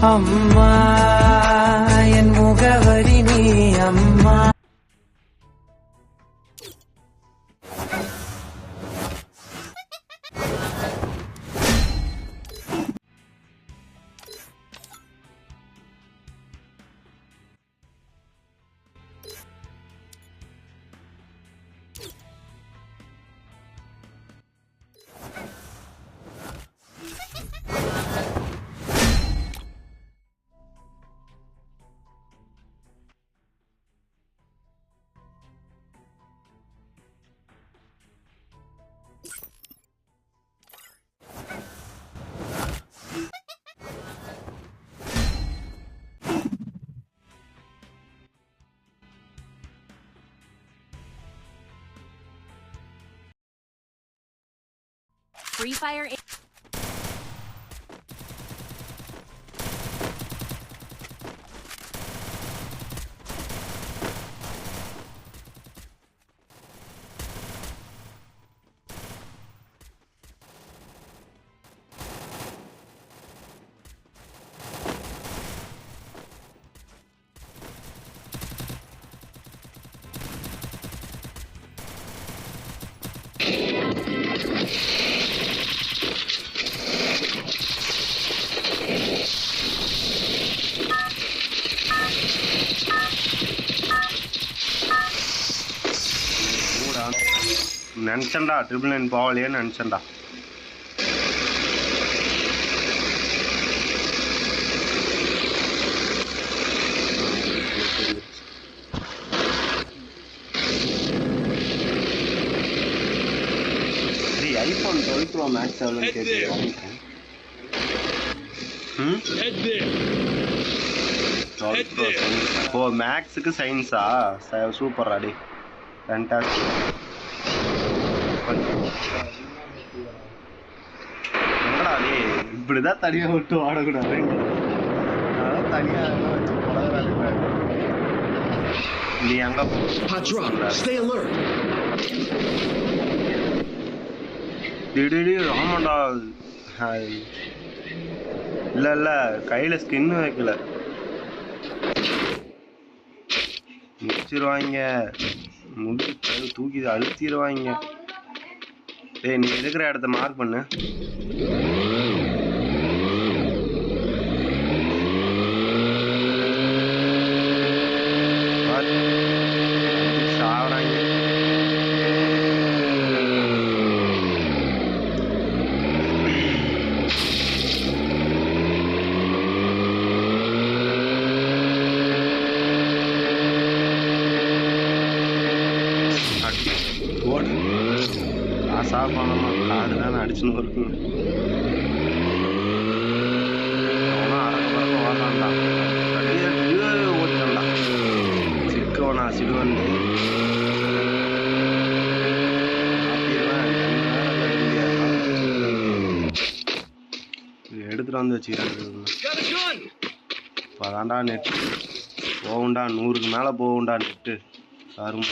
அம்மா என் முகவரி நீ அம்மா. Free Fire. நினச்சேன்டா 999 போகலையேன்னு நினச்சேன்டா. சரி ஐஃபோன் 12 Pro Max எவ்வளோன்னு கேட்குறேன். ஓ மேக்ஸுக்கு சயின்ஸா? சூப்பர் அடி, ஃபேண்டாஸ்டிக். என்னடா டே இப்படிதான் தனியாக விட்டு ஆடக்கூடாது, தனியாக நீ அங்க திடீர். ஆமாண்டா, இல்ல இல்ல கையில ஸ்கின் வைக்கல, முடிச்சிருவாங்க, தூக்கி அழுத்திடுவாங்க. டேய் நீ இருக்கிற இடத்த மார்க் பண்ணு. சாவறாங்க. காசா பணமா காடு தானே அடிச்சுன்னு இருக்குங்க. அவனா அரக்க பறக்க வாழான்டா, ஓட்டான்டா சிக்கவனா சிடுவண்டு எடுத்துட்டு வந்து வச்சுக்கிறாங்க. அதான்டா நெட்டு போகுண்டா, 100க்கு மேலே போகுண்டா நெட்டு சாரும்.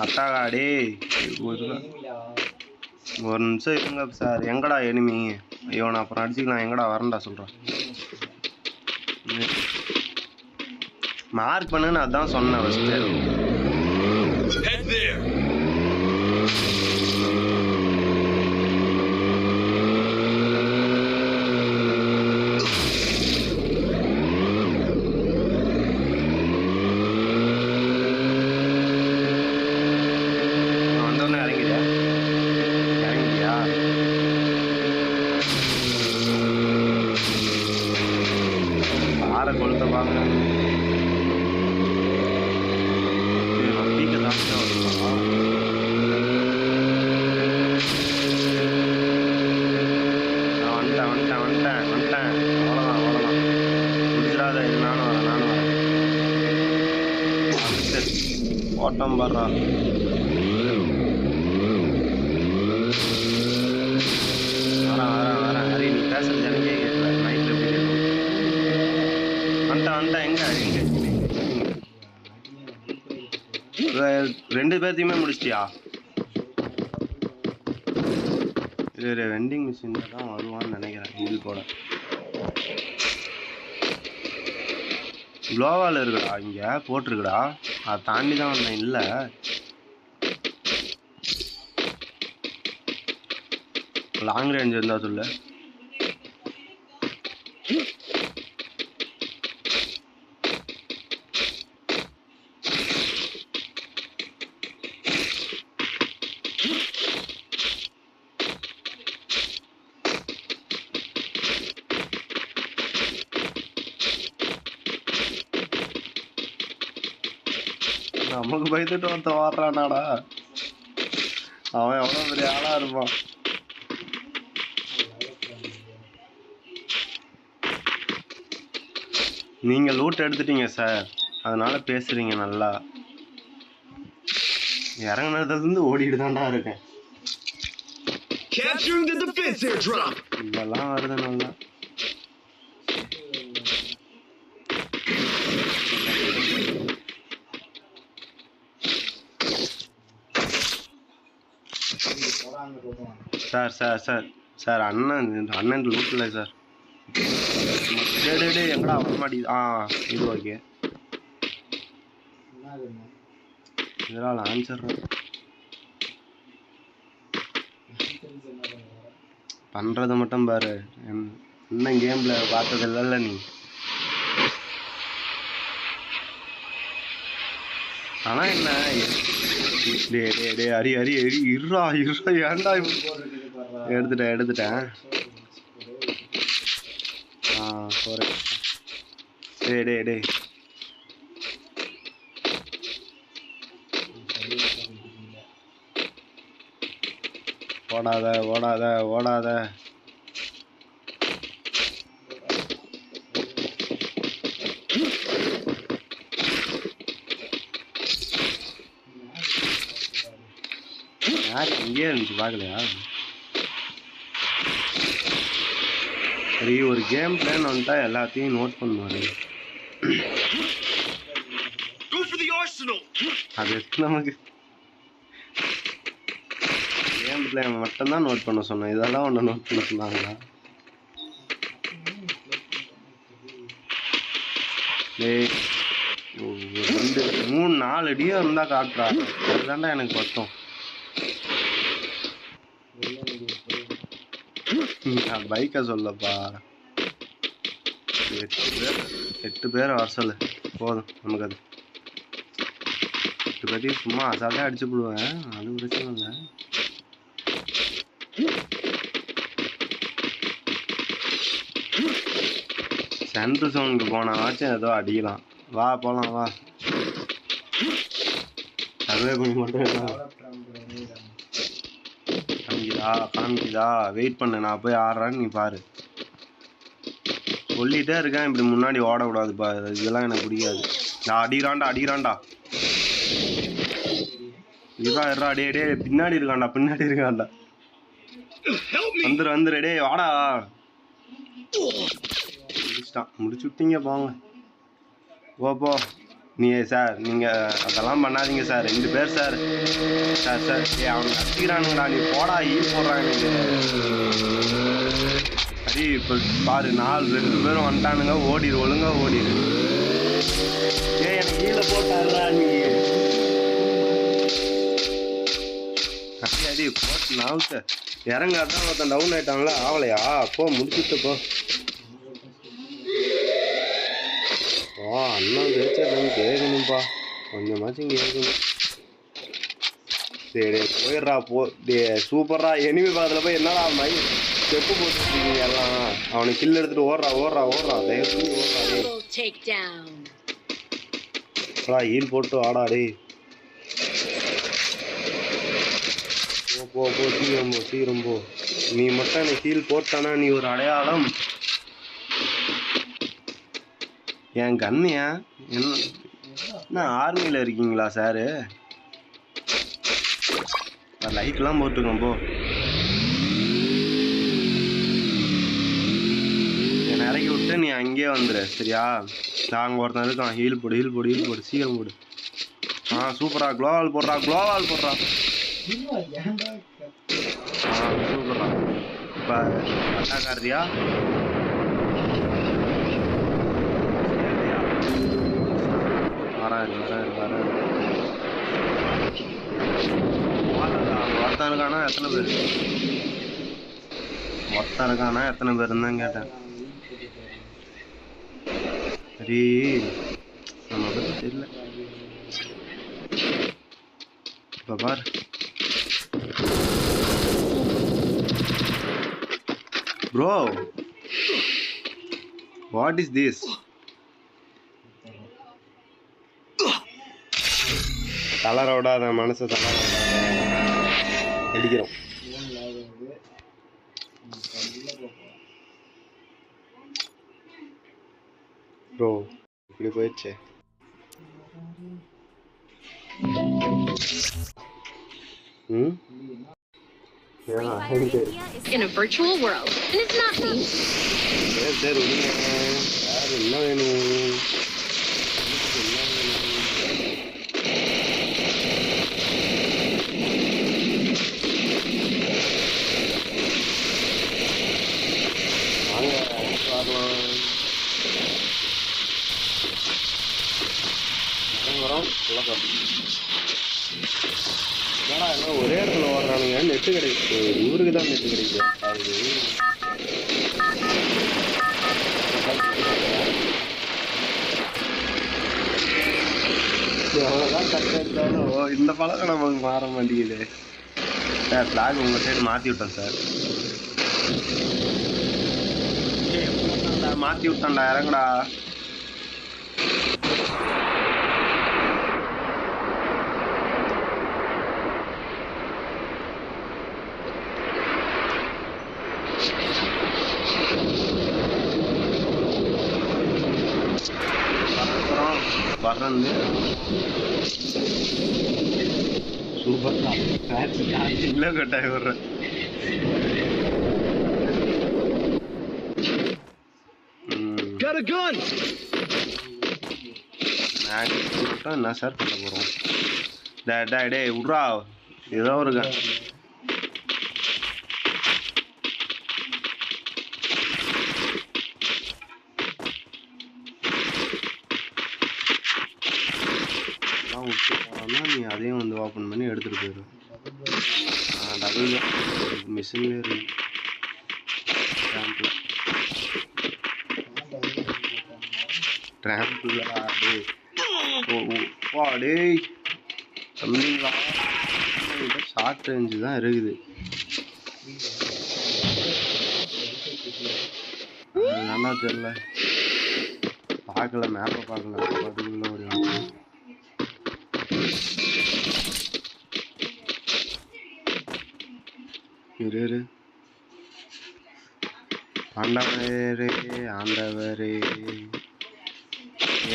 அத்தாகாடே ஒரு நிமிஷம் இருங்க சார். எங்கடா எனிமி? ஐயோ நான் அப்புறம் அடிச்சுக்கலாம், எங்கடா வரேன்டா சொல்கிறேன். மார்க் பண்ணுன்னு அதான் சொன்னேன் ஃபஸ்ட்டு. கொளுத்த பாங்க வந்துட்டேன். அவ்வளோதான் குடிச்சிடாத, இது நானும் வரேன். ஓட்டம் பாடுறா. வரேன் ஹரி, நீ பேசுறது எனக்கே கேட்கல. நைட்டில் எப்படி கேட்கும்? வந்துட்டேன். எங்க 2 பேர்த்தையுமே முடிச்சிட்டியா? சரி வெண்டிங் மிஷின்ல தான் வருவான்னு நினைக்கிறேன் ஹீல் போட. க்ளோவால் இருக்குடா இங்கே போட்டிருக்குடா. அதை தாண்டி தான் வந்தேன். இல்லை லாங் ரேஞ்ச் இருந்தா சொல்லு. நமக்கு பயந்துட்டு ஒருத்த வாடுறானாடா. அவன் எவ்வளோ பெரிய ஆளா இருப்பான். நீங்க லூட் எடுத்துட்டீங்க சார், அதனால பேசுறீங்க நல்லா. இறங்குனதுல இருந்து ஓடிட்டு தான்டா இருக்கேன். இதெல்லாம் வருது நல்லா. சார் சார் சார் சார் அண்ணன் லூட் இல்லை சார். டே எங்கடா வரமாட்டி. இது ஓகே. இதெல்லாம் ஆன்சர் பண்றத மட்டும் பாரு. இன்னும் கேம்ல பார்த்தது இல்லைல்ல நீ. ஆனா என்ன டே அரி அரி அரி இருறா ஏன்டா எடுத்துட்டேன். டே ஓடாத. யாரு இங்கே இருந்துச்சு பார்க்கலையா? சரி ஒரு கேம் பிளான் வந்துட்டா எல்லாத்தையும் நோட் பண்ணுவாரு. அது நமக்கு கேம் பிளான் மட்டும்தான் நோட் பண்ண சொன்னேன். இதெல்லாம் ஒன்று நோட் பண்ண சொன்னாங்களா? டேய் 2 3 4 அடியா இருந்தா காட்டுறாங்க. அதுதான்டா எனக்கு பத்தம். நான் பைக்கை சொல்லப்பா. 8 பேர் வர சொல்லு போதும் நமக்கு. அது 8 பேரையும் சும்மா அசால்ட்டா அடிச்சு போடுவேன். அது பிரச்சனை இல்லை. சென்ட்ரல் சவுனுக்கு போனாச்சும் ஏதோ அடிக்கலாம். வா போலாம் வா. சர்வே பண்ணி மட்டும் காமிக்குதா வெயிட் பண்ணு. நான் போய் ஆடுறான்னு நீ பாரு. சொல்லிட்டே இருக்கேன் இப்படி முன்னாடி ஓடக்கூடாது பா. இதெல்லாம் எனக்கு பிடிக்காது. நான் அடிக்கிறான்டா. இருடா டே பின்னாடி இருக்கான்டா. வந்துரு டே வாடா. முடிச்சு விட்டீங்க போங்க. போ நீ சார். நீங்கள் அதெல்லாம் பண்ணாதீங்க சார். 2 பேர் சார். அவனுக்கு அடிக்கிறானுங்கடா. நீ போடா ஈல் போடுறாங்க. சரி இப்போ பாரு 2 பேரும் வந்துட்டானுங்க. ஒழுங்கா ஓடிடு. எனக்கு ஈல போட்டாடுறா நீ. அடி போட்டு நாவுக்க இறங்காதான் ஒருத்தன் டவுன் ஆயிட்டாங்களா? ஆகலையா? போ முடிச்சுட்டு போ. அண்ணா ஜெயிச்சதுன்னு கேட்கணும்ப்பா. கொஞ்சமாச்சும் கேட்கணும். சரி போயிடுறா போ. சூப்பரா எனிமி பக்கத்தில் போய் என்னடா மாதிரி ஸ்டெப்பு போட்டுருக்கீங்க எல்லாம். அவனை கில் எடுத்துட்டு ஓடுறா. தயவு ஓடுறா. ஈல் போட்டு ஆடாடே. போ சீக்கிரம் போ. நீ மட்டும் எனக்கு ஹீல் போட்டானா நீ ஒரு அடையாளம். என் கண்ணியா என்ன ஆர்மியில் இருக்கீங்களா சாரு? லைட்லாம் போட்டுருக்கோம் போ. என்னை இறக்கி விட்டு நீ அங்கேயே வந்துடு சரியா? நாங்கள் ஒருத்தன் இருக்கான். ஹீல் போடு சீக்கிரம் போடு. சூப்பரா க்ளோவால் போடுறா. சூப்பரா இப்போ அட்டாக்காரியா வராரு ஒருத்தனுக்கானா எத்தனை பேருன்னு தான் கேட்டேன். சரி நம்ம பற்றி தெரியல. இப்போ பாரு ப்ரோ, வாட் இஸ் திஸ்? தளரோடாத மனசு அடிக்கிறோம். ப்ரோ இப்படி போயிடுச்சு. Free Fire India is in a virtual world, and it's not me. சரி யார் என்ன வேணும்? எல்லாம் ஒரே இடத்துல ஓடுறானுங்க. நெட்டு கிடைக்கும், இவருக்கு தான் நெட்டு கிடைக்கும். எவ்வளோதான் கட்ட எடுத்தாலும் இந்த பழக்கம் நமக்கு மாற மாட்டேங்குது சார். ஃப்ளாக் உங்கள் சைடு மாற்றி விட்டேன் சார். மாற்றி விட்டான்டா, இறங்குடா. வர்றது சூப்பர் இல்லை கட்டாய வர்றேன். என்ன சார் பண்ண போகிறோம்? டே விட்றா, ஏதோ ஒரு விட்டு போனோம்னா நீ அதையும் வந்து ஓப்பன் பண்ணி எடுத்துகிட்டு போயிடும். டபுள் மிஷின்லேயே இருக்கு. ட்ராம்பில் டே தம்பிங்களா, ஷார்ட் ரேஞ்சு தான் இருக்குது. நல்லா தெரியல, பார்க்கல, மேப்பை பார்க்கல. பார்த்துக்குள்ள ஒரு இரு ஆண்டவரே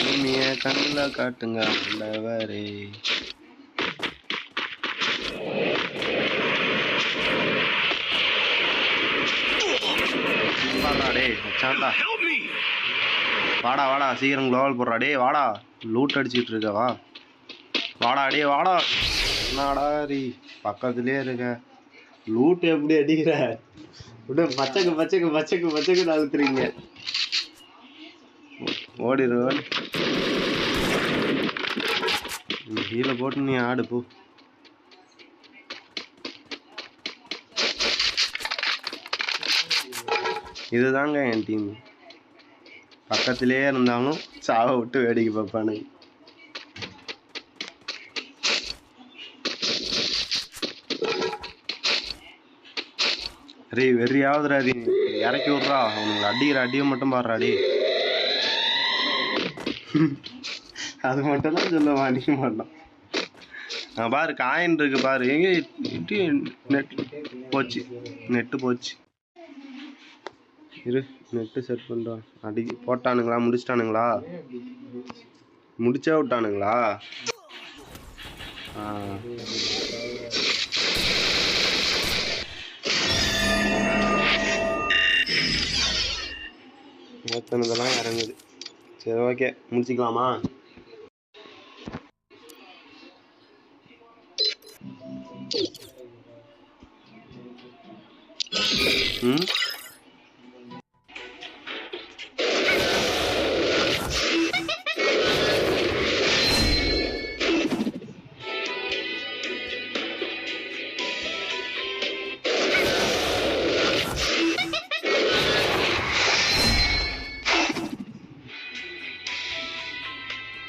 எளிமைய கண்ணில் காட்டுங்க ஆண்டவரே. டே வச்சாண்டா, வாடா சீக்கிரம் குளோவல் போடுறா. டே வாடா, லூட் அடிச்சுட்டு இருக்க, வாடா டே வாடா. என்னடா ரீ பக்கத்துலேயே இருக்க, லூட் எப்படி அடிக்கிற? விட பச்சைக்கு அழுத்துறீங்க. ஓடிடுவேன். இந்த ஹீலை போட்டு நீ ஆடு போ. இதுதாங்க என் டீம். பக்கத்திலேயே இருந்தாலும் சாவை விட்டு வேடிக்கை பார்ப்பானு. ரே வெறியாவதுரா, அது இறக்கி விட்றா. அவனுக்கு அடிக்கிற அடியை மட்டும் பாடுறாடி. அது மட்டும் தான் சொல்லுவான், அடிக்க மாட்டான். பாரு காயின் இருக்கு பாரு. எங்கே நெட்டு போச்சு. இரு நெட்டு செட் பண்ணுறான். போட்டானுங்களா? முடிச்சிட்டானுங்களா? முடிச்சே விட்டானுங்களா? ஏற்றினதெல்லாம் இறங்குது. சரி ஓகே, முடிச்சிக்கலாமா? ம்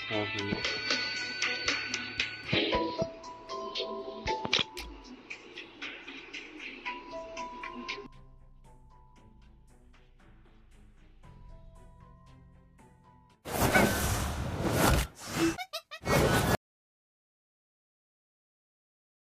சாப்பிடணும்